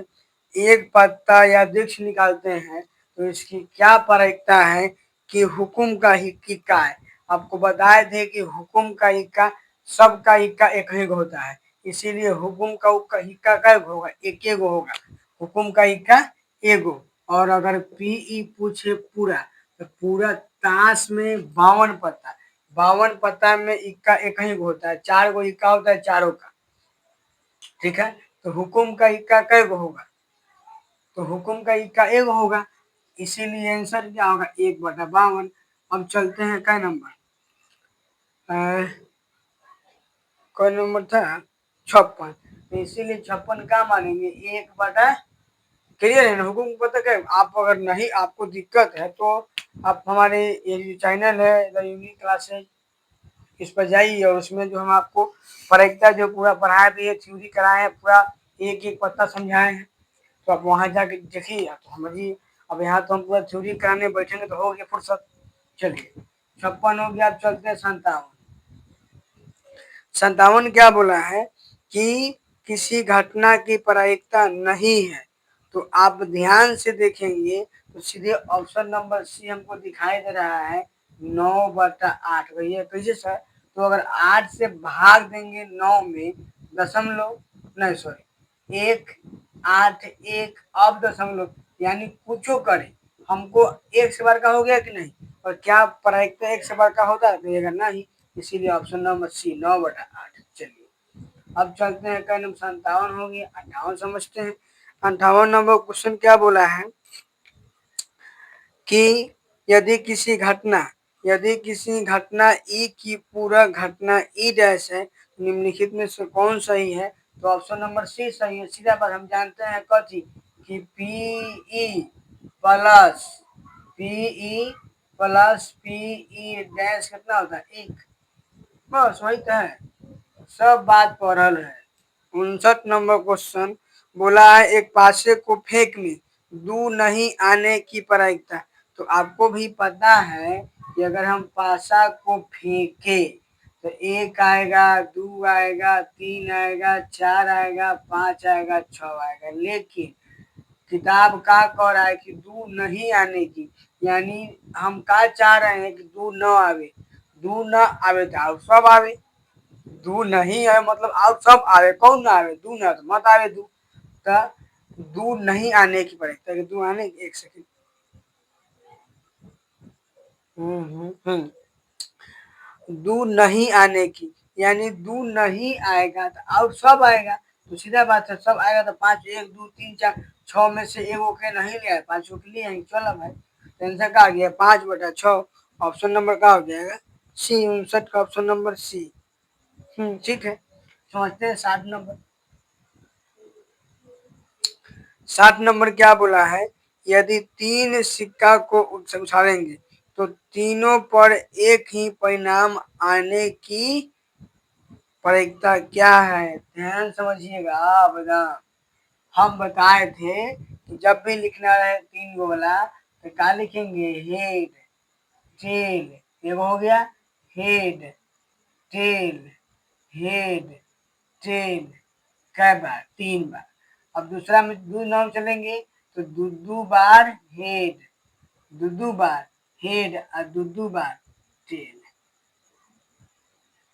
एक पत्ता या वृक्ष निकालते हैं तो इसकी क्या प्रायिकता है कि हुकुम का इक्का है। आपको बताए थे कि हुकुम का इक्का सबका इक्का एक ही होता है, इसीलिए हुकुम का इक्का कै गो होगा, एक गो होगा। हुकुम का इक्का एगो। और अगर पीई पूछे पूरा तो पूरा ताश में 52 पत्ता, 52 पत्ता में इक्का एक ही होता है, 4 गो इक्का होता है चारों का। ठीक है, तो हुकुम का इक्का कै गो होगा, तो हुकुम का इक्का एक होगा, इसीलिए आंसर क्या होगा 1/52। अब चलते हैं कै नंबर, कौन नंबर था 56, तो इसीलिए 56 का मानेंगे 1/। क्लियर है ना, हुकुम को पता क्या। आप अगर नहीं आपको दिक्कत है तो आप हमारे ये जो चैनल है द यूनिक क्लासेज, इस पर जाइए और उसमें जो हम आपको प्रायिकता जो पूरा पढ़ाए थे, थ्योरी कराए हैं, पूरा एक एक पत्ता समझाए हैं, तो आप वहाँ जाके देखिए तो समझिए। अब यहाँ तो हम पूरा थ्योरी कराने बैठेंगे तो हो गया फुर्सत। चलिए 56 हो गया। अब चलते हैं 57। 57 क्या बोला है कि किसी घटना की प्रायिकता नहीं है, तो आप ध्यान से देखेंगे तो सीधे ऑप्शन नंबर सी हमको दिखाई दे रहा है 9/8। भैया कैसे सर, तो अगर 8 से भाग देंगे 9 में दशमलव, नहीं सॉरी 1 8 1 अब दशमलव, यानी कुछ करें हमको एक से बार का हो गया कि नहीं, और क्या प्रायिकता एक से बार का होता है, तो नहीं, इसीलिए ऑप्शन नंबर सी 9/8। चलिए अब चलते हैं क्या नंबर 57 हो गया। 58 समझते हैं। 58 नंबर क्वेश्चन क्या बोला है कि यदि किसी घटना ई की पूरा घटना ई डैश है, निम्नलिखित में से कौन सही है, तो ऑप्शन नंबर सी सही है। सीधा बात, हम जानते हैं कथी कि पीई प्लस पीई डैश कितना होता है 1, बस वही तो है, सब बात पढ़ल है। 59 नंबर क्वेश्चन बोला है एक पासे को फेंक ली, दू नहीं आने की प्रायिकता। तो आपको भी पता है कि अगर हम पासा को फेंके तो 1 आएगा, 2 आएगा, 3 आएगा, 4 आएगा, 5 आएगा, 6 आएगा, लेकिन किताब का कह रहा है कि दू नहीं आने की, यानी हम का चाह रहे हैं कि दू न आवे, दू न आवे तो सब आवे, दू नहीं है मतलब आउट सब आवे, कौन ना आवे, दू ना तो मत आवे, दू नहीं आने की पड़ेगा, दू आने की, एक सेकंड। दू नहीं आने की, यानी दू नहीं आएगा तो आउट सब आएगा, तो सीधा बात है सब आएगा तो 5 1 2 3 4 6 में से एगो के नहीं लिया, 5 के लिए हैं। चलो भाई, आंसर का आ गया 5/6। ऑप्शन नंबर का हो जाएगा सी, 59 का ऑप्शन नंबर सी। ठीक है, समझते हैं 60 नंबर। 60 नंबर क्या बोला है, यदि 3 सिक्का को उछालेंगे तो तीनों पर एक ही परिणाम आने की प्रायिकता क्या है। ध्यान समझिएगा बेटा, हम बताए थे कि जब भी लिखना रहे 3 गो वाला तो क्या लिखेंगे, हेड टेल, ये हो गया हेड टेल हेड टेल, कै बार 3 बार। अब दूसरा में दो नाम चलेंगे तो दू बार हेड, दू बार हेड और दू बार टेल,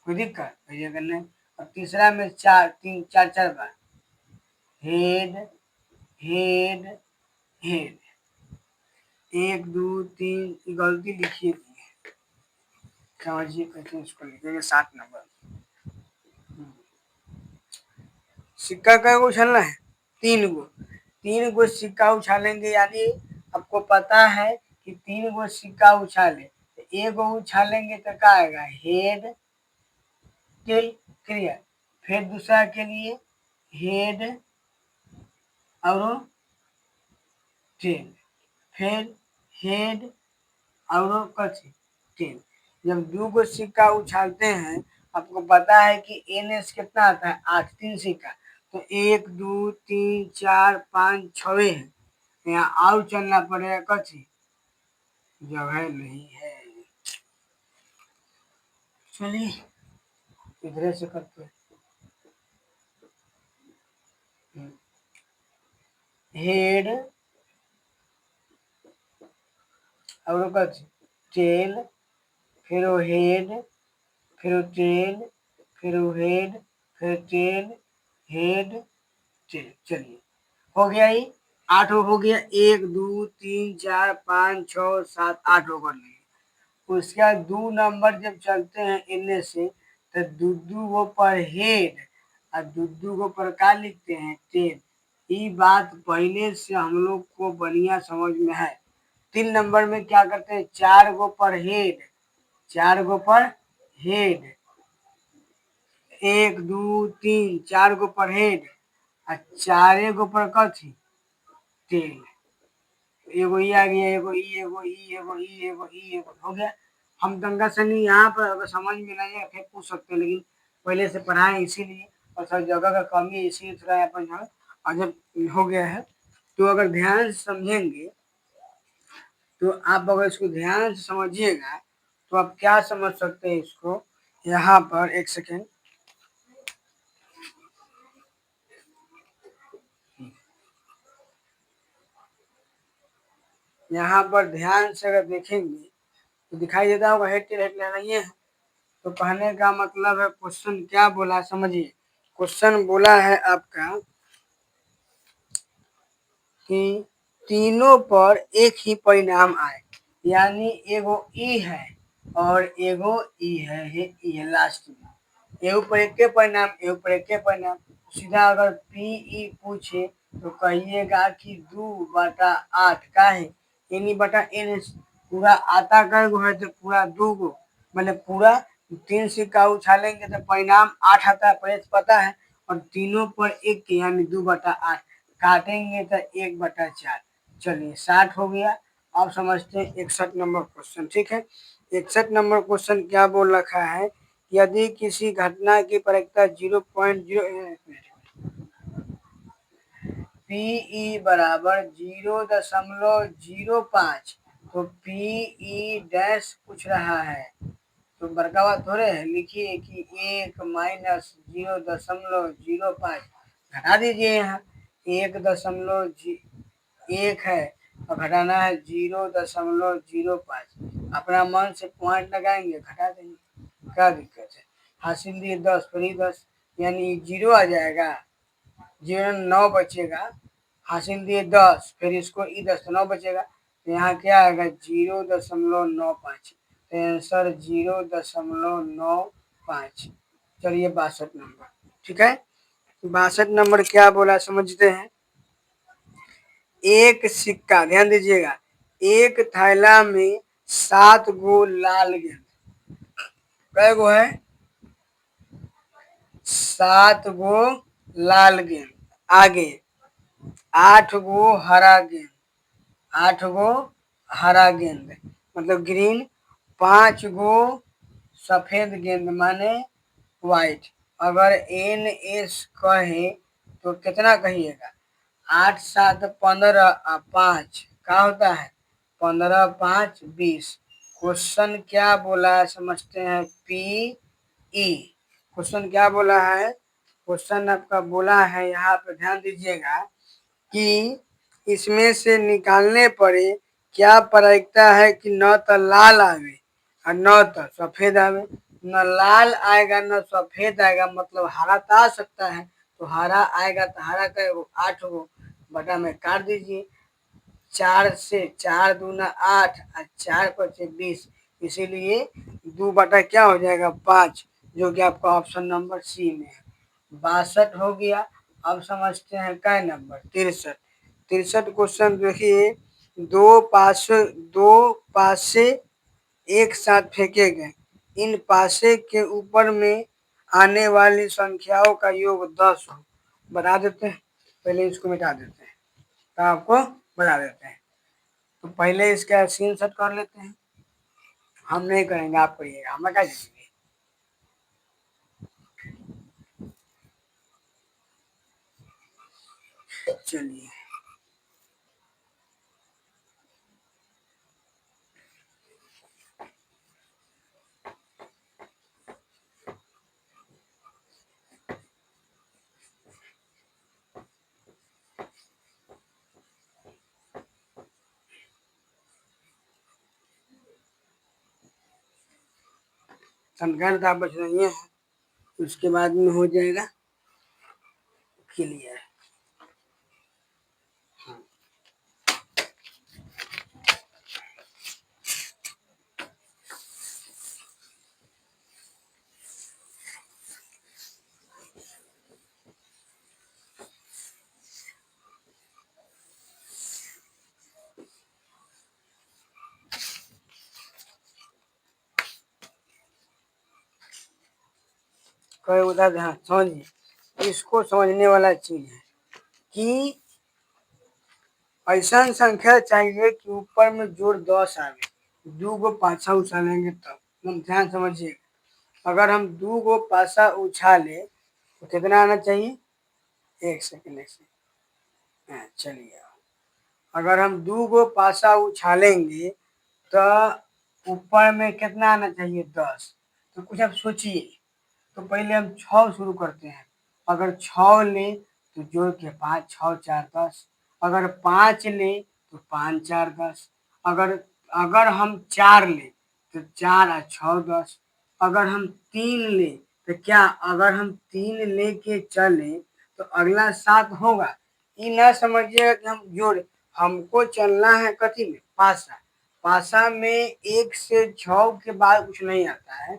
कोई दिक्कत भैया करने। और तीसरा में 4 बार हेड हेड हेड, 1 2 3 गलती लिखिए, समझिए कैसे इसको लिखेंगे 7 नंबर। सिक्का का उछालना है 3 गो सिक्का उछालेंगे, यानी आपको पता है कि 3 गो सिक्का उछाले, तो 1 गो उछालेंगे तो क्या आएगा, हेड टेल क्लियर। फिर दूसरा के लिए हेड और टेल, फिर हेड और कथी टेल। जब 2 गो सिक्का उछालते हैं, आपको पता है कि एनएस कितना आता है 8, 3 सिक्का, तो 1 2 3 4 5 6 है, यहाँ और चलना पड़ेगा, कथी जगह नहीं है। चलिए इधर से करते हैं, हेड और कथी टेल, फिर वो हेड, फिर टेल, फिर हेड, फिर टेल, हेड टेल। चलिए हो गया, ये 8 हो गया, 1 2 3 4 5 6 7 8 कर लिए। उसके बाद 2 नंबर जब चलते हैं इनमें से, तो 2 गो पर हेड और 2 गो पर का लिखते हैं टेल। ये बात पहले से हम लोग को बढ़िया समझ में है। 3 नंबर में क्या करते हैं, 4 गो पर हेड, 4 गो पर हेड, 1 2 3 4 गो पर हेड और 4 गो पर कथी टेल। एगो ई आ गया, एगो ई, एगो ई, एगो ई, एगो ई, एगो हो गया। हम गंगा सनी यहाँ पर अगर समझ में नहीं है फिर पूछ सकते हैं, लेकिन पहले से पढ़ाए इसीलिए, और सब जगह का कमी है इसीलिए थोड़ा यहाँ पर जो और जब हो गया है, तो अगर ध्यान से समझेंगे, तो आप अगर इसको ध्यान से समझिएगा तो आप क्या समझ सकते हैं इसको। यहाँ पर एक सेकेंड, यहाँ पर ध्यान से अगर देखेंगे तो दिखाई देता होगा हेड टेल, हेड नहीं है। तो कहने का मतलब है, क्वेश्चन क्या बोला समझिए। क्वेश्चन बोला है आपका कि तीनों पर एक ही परिणाम आए, यानी एगो ई है और एगो ई है, ई है लास्ट में, एगो पर एक के परिणाम, एगो पर एक के परिणाम। सीधा अगर पीई पूछे तो कहिएगा कि 2/8 का है, एन बटा एन, पूरा आता कर गो है तो पूरा 2 गो, मतलब पूरा 3 सिक्का उछालेंगे तो परिणाम 8 आता है, पहले से पता है। और तीनों पर एक के, यानी 2/8 काटेंगे तो 1/4। चलिए 60 हो गया। अब समझते हैं 61 नंबर क्वेश्चन, ठीक है। 61 नंबर क्वेश्चन क्या बोल रखा है, यदि किसी घटना की प्रायिकता 0.0 पीई बराबर 0.05, तो पीई डैश पूछ रहा है, तो बड़का बात थोड़े है। लिखिए कि 1 - 0.05 घटा दीजिए, यहाँ 1 है और घटाना है 0.05, अपना मन से पॉइंट लगाएंगे घटा देंगे, क्या दिक्कत है। हासिल दिए 10, फिर 10, यानी 0 आ जाएगा, 0 9 बचेगा। हासिल दिए 10, फिर इसको ई 10 तो 9 बचेगा, तो यहाँ क्या आएगा 0.95, तो आंसर 0.95। चलिए 62 नंबर, ठीक है। 62 नंबर क्या बोला समझते हैं। एक सिक्का, ध्यान दीजिएगा, एक थैला में 7 गो लाल गेंद, कै गो है 7 गो लाल गेंद, आगे 8 गो हरा गेंद, 8 गो हरा गेंद मतलब ग्रीन, 5 गो सफेद गेंद माने व्हाइट। अगर एन एस कहे तो कितना कहिएगा, 8 7 15 और 5 क्या होता है 15 5 20। क्वेश्चन क्या बोला है समझते हैं, पी ई। क्वेश्चन क्या बोला है, क्वेश्चन आपका बोला है, यहाँ पे ध्यान दीजिएगा कि इसमें से निकालने पड़े क्या प्रायिकता है कि न तो लाल आवे और न तो सफेद आवे। न लाल आएगा न सफेद आएगा, मतलब हरा तो आ सकता है, तो हरा आएगा तो हरा का 8 गो बटा में काट दीजिए, 4 से 4 दूना 8 और 4 5 20, इसीलिए 2 बटा क्या हो जाएगा 5, जो कि आपका ऑप्शन नंबर सी में है। 62 हो गया। अब समझते हैं क्या नंबर 63। 63 क्वेश्चन देखिए, दो पासे एक साथ फेंके गए, इन पासे के ऊपर में आने वाली संख्याओं का योग 10 हो। बता देते हैं, पहले इसको मिटा देते हैं तो आपको बता देते हैं। तो पहले इसका स्क्रीन शॉट कर लेते हैं। हम नहीं करेंगे, आप करिएगा, हम क्या करेंगे। चलिए संख्या तो आप बच रही है, उसके बाद में हो जाएगा क्लियर। कोई उधर हाँ समझिए, इसको समझने वाला चीज है कि ऐसा संख्या चाहिए कि ऊपर में जोड़ 10 आवे, 2 गो पाछा उछालेंगे तब। तुम ध्यान समझिए, अगर हम 2 गो पासा उछाले तो कितना आना चाहिए, 1 सेकंड 1 सेकंड। हाँ, चलिए, अगर हम 2 गो पासा उछालेंगे तो ऊपर में कितना आना चाहिए 10। तो कुछ आप सोचिए। तो पहले हम 6 शुरू करते हैं। अगर 6 ले तो जोड़ के 5 6 4 10। अगर 5 ले तो 5 4 10। अगर अगर हम 4 ले तो 4 और 6 10। अगर हम 3 ले तो क्या, अगर हम 3 लेके चले तो अगला 7 होगा। ये ना समझिएगा कि हम जोड़े, हमको चलना है कथी में, पासा। पासा में 1 से 6 के बाद कुछ नहीं आता है।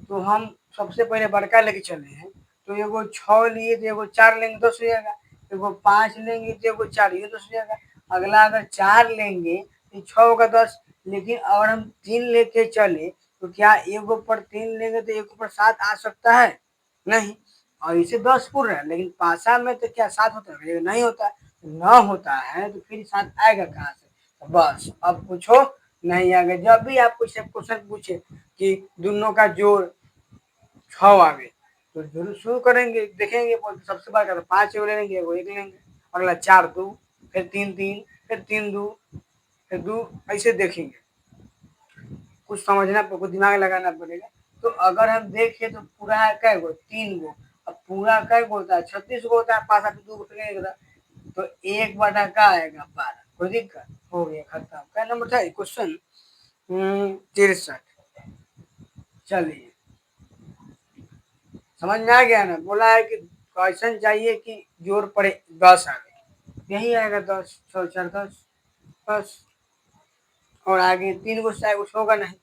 तो हम सबसे पहले बड़का लेके चले हैं। तो एगो 6 लिए तो एगो 4 लेंगे 10 हो जाएगा। एगो 5 लेंगे तो एगो 4, ये 10 हो जाएगा। अगला अगर 4 लेंगे तो 6 होगा 10। लेकिन अगर हम 3 लेके चले तो क्या एगो पर 3 लेंगे तो एगो पर 7 आ सकता है, नहीं। और इसे 10 पूर्ण है, लेकिन पासा में तो क्या 7 होता है, नहीं होता। न होता है तो फिर 7 आएगा कहाँ से। तो बस अब पूछो नहीं आएगा। जब भी आपको क्वेश्चन पूछे कि दोनों का जोड़ 6 आवे तो जरूर शुरू करेंगे, देखेंगे सबसे बड़ा तो 5 एगो लेंगे, एगो 1 लेंगे। अगला 4 2, फिर 3 3, फिर 3 2, फिर 2, ऐसे देखेंगे। कुछ समझना, कुछ दिमाग लगाना पड़ेगा। तो अगर हम देखें तो पूरा कै गो 3 गो, अब पूरा कै गो होता है 36 गो होता है, 5 8 2 गो तो 1 बटा का आएगा 12। कोई दिक्कत, हो गया खत्म। क्या नंबर था क्वेश्चन 63। चलिए समझ में आ गया ना। बोला है कि क्वेश्चन चाहिए कि जोड़ पड़े 10 आगे, यही आएगा 10 6 4 10 बस। और आगे 3 गो चाहे कुछ होगा नहीं।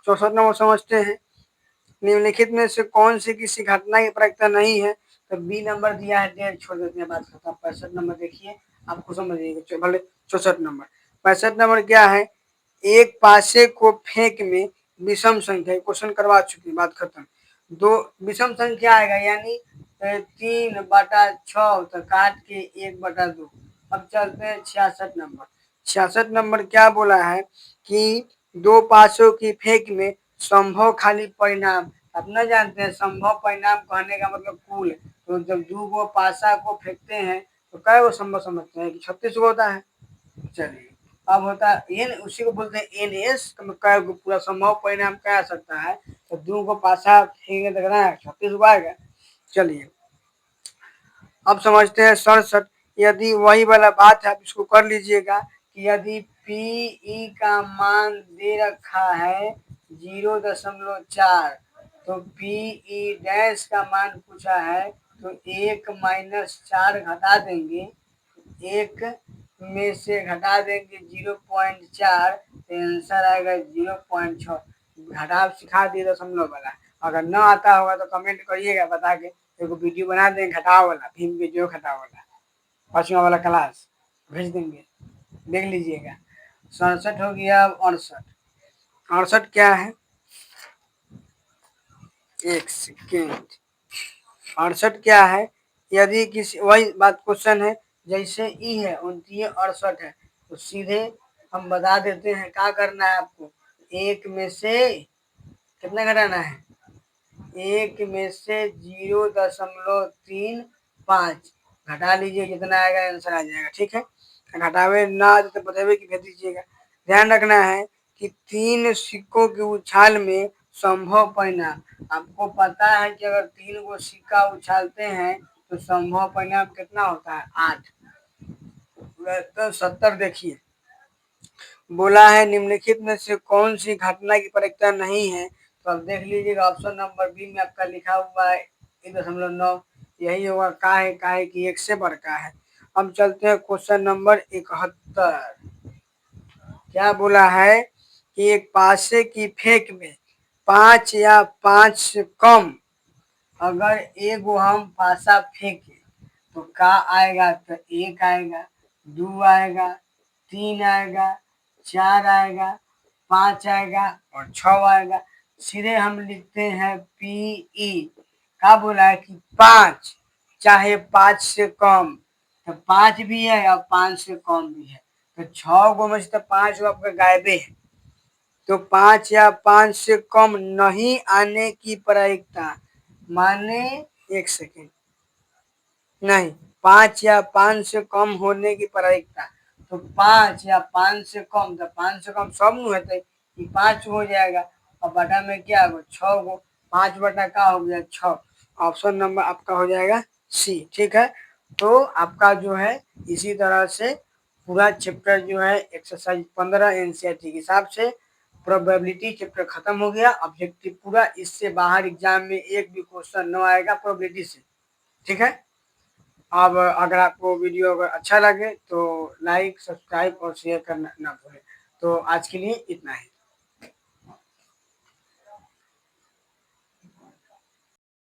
64 नंबर समझते हैं, निम्नलिखित में से कौन सी किसी घटना की प्रायिकता नहीं है। तो बी नंबर दिया है, डेढ़ छोड़ देते हैं, बात खत्म। 65 नंबर देखिए, आपको समझिएगा। भले 64 नंबर, 65 नंबर क्या है, एक पासे को फेंक में विषम संख्या, क्वेश्चन करवा चुके, बात खत्म। दो विषम संख्या आएगा, यानी 3 बटा 6 तो काट के 1 बटा 2। अब चलते हैं 66 नंबर। 66 नंबर क्या बोला है कि दो पासों की फेंक में संभव खाली परिणाम। अपना जानते हैं संभव परिणाम कहने का मतलब कुल। तो जब 2 गो पासा को फेंकते हैं तो कै गो संभव समझते हैं कि 36 गो होता है। चलिए, अब होता है एन, उसी को बोलते हैं एन एस। कै गो पूरा संभव परिणाम क्या आ सकता है, तो 2 गो पासा फेंके तो कितना 36 गो आएगा। चलिए अब समझते हैं 67। यदि वही वाला बात है, आप इसको कर लीजिएगा कि यदि पी का मान दे रखा है 0.4, तो पी डैश का मान पूछा है तो 1 माइनस 4 घटा देंगे, 1 में से घटा देंगे 0.4, तो आंसर आएगा 0.6। घटाव सिखा दिए दशमलव वाला। अगर न आता होगा तो कमेंट करिएगा बता के, एगो वीडियो बना देंगे घटाव वाला, भीम के जो घटाव वाला 5वां वाला क्लास भेज देंगे, देख लीजिएगा। 67 हो गया। अब 68, 68 क्या है, एक सेकेंड। 68 क्या है, यदि किसी, वही बात क्वेश्चन है, जैसे ई है 29 68 है, तो सीधे हम बता देते हैं क्या करना है आपको। एक में से कितना घटाना है, एक में से 0.35 घटा लीजिए, जितना आएगा आंसर आ जाएगा। ठीक है, घटावे ना आ तो बताइए कि भेज दीजिएगा। ध्यान रखना है कि 3 सिक्कों के उछाल में संभव परिणाम, आपको पता है कि अगर 3 गो सिक्का उछालते हैं तो संभव परिणाम कितना होता है, 8। तो 70 देखिए, बोला है निम्नलिखित में से कौन सी घटना की प्रायिकता नहीं है, तो अब देख लीजिएगा ऑप्शन नंबर बी में आपका लिखा हुआ है 1.9, यही होगा। का है कि 1 से बढ़ है। अब चलते हैं क्वेश्चन नंबर 71। क्या बोला है कि एक पासे की फेंक में 5 या 5 से कम अगर एगो हम पासा फेंके तो का आएगा, तो 1 आएगा, 2 आएगा, 3 आएगा, 4 आएगा, 5 आएगा और 6 आएगा। सीधे हम लिखते हैं पी का बोला है कि 5 चाहे 5 से कम, तो 5 भी है और 5 से कम भी है, तो 6 गो में से तो 5 गो आपका गायबे है। तो 5 या 5 से कम नहीं आने की प्रायिकता, माने एक सेकेंड, नहीं 5 या 5 से कम होने की प्रायिकता, तो 5 या 5 से कम, तो 5 से कम सब नु है, 5 हो जाएगा और बटा में क्या होगा 6 गो, 5 बटा का हो गया 6। ऑप्शन नंबर आपका हो जाएगा सी। ठीक है, तो आपका जो है इसी तरह से पूरा चैप्टर जो है एक्सरसाइज 15 एनसीईआरटी के हिसाब से प्रोबेबिलिटी चैप्टर खत्म हो गया। ऑब्जेक्टिव पूरा, इससे बाहर एग्जाम में एक भी क्वेश्चन न आएगा प्रोबेबिलिटी से। ठीक है, अब अगर आपको वीडियो अगर अच्छा लगे तो लाइक, सब्सक्राइब और शेयर करना ना भूलें। तो आज के लिए इतना ही।